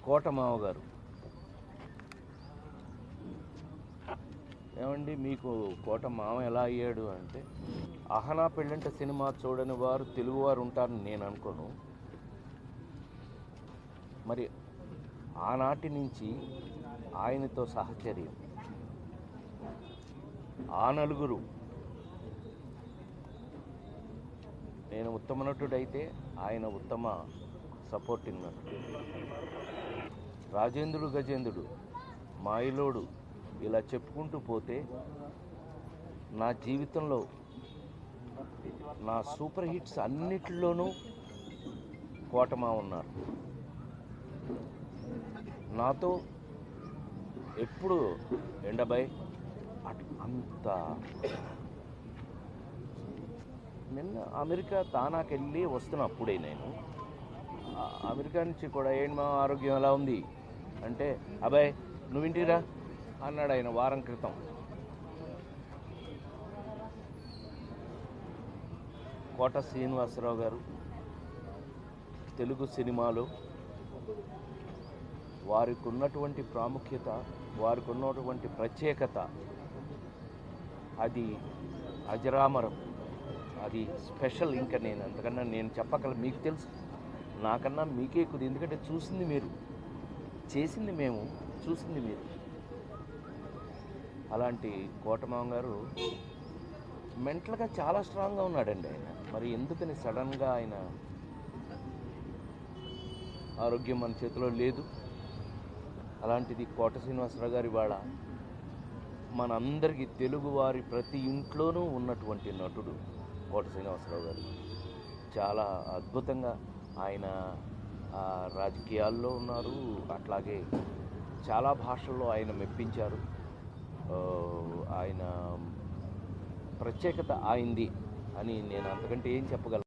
కోటమావ గారు. ఏమండి, మీకు కోటమావ ఎలా అయ్యాడు అంటే, అహనా పెళ్ళంట సినిమా చూడని వారు తెలుగువారు ఉంటారని నేను అనుకోను. మరి ఆనాటి నుంచి ఆయనతో సహచర్యం, ఆ నలుగురు, నేను ఉత్తమ నటుడైతే ఆయన ఉత్తమ సపోర్టింగ్ నటుడు, రాజేంద్రుడు గజేంద్రుడు, మాయిలోడు, ఇలా చెప్పుకుంటూ పోతే నా జీవితంలో నా సూపర్ హిట్స్ అన్నిటిలోనూ కోటమా ఉన్నారు. నాతో ఎప్పుడు ఎండబై అంత. నిన్న అమెరికా తానాకి వెళ్ళి వస్తున్నప్పుడే నేను అమెరికా నుంచి కూడా ఏంటి మా ఆరోగ్యం ఎలా ఉంది అంటే, అబ్బాయి నువ్వు ఇంటిరా అన్నాడు ఆయన వారం క్రితం. కోట శ్రీనివాసరావు గారు తెలుగు సినిమాలో వారికి ఉన్నటువంటి ప్రాముఖ్యత, వారికి ఉన్నటువంటి ప్రత్యేకత అది అజరామరం, అది స్పెషల్. ఇంకా నేను అంతకన్నా నేను చెప్పగల, మీకు తెలుసు నాకన్నా మీకే ఎక్కువ, ఎందుకంటే చూసింది మీరు, చేసింది మేము, చూసింది మీరు. అలాంటి కోటమావ గారు మెంటల్గా చాలా స్ట్రాంగ్గా ఉన్నాడండి ఆయన. మరి ఎందుకని సడన్గా ఆయన ఆరోగ్యం మన చేతిలో లేదు. అలాంటిది కోట శ్రీనివాసరావు గారి ఇవాళ మనందరికీ, తెలుగువారి ప్రతి ఇంట్లోనూ ఉన్నటువంటి నటుడు కోట శ్రీనివాసరావు గారు. చాలా అద్భుతంగా ఆయన రాజకీయాల్లో ఉన్నారు, అట్లాగే చాలా భాషల్లో ఆయన మెప్పించారు. ఆయన ప్రత్యేకత ఆయింది అని నేను అంతకంటే ఏం చెప్పగలను.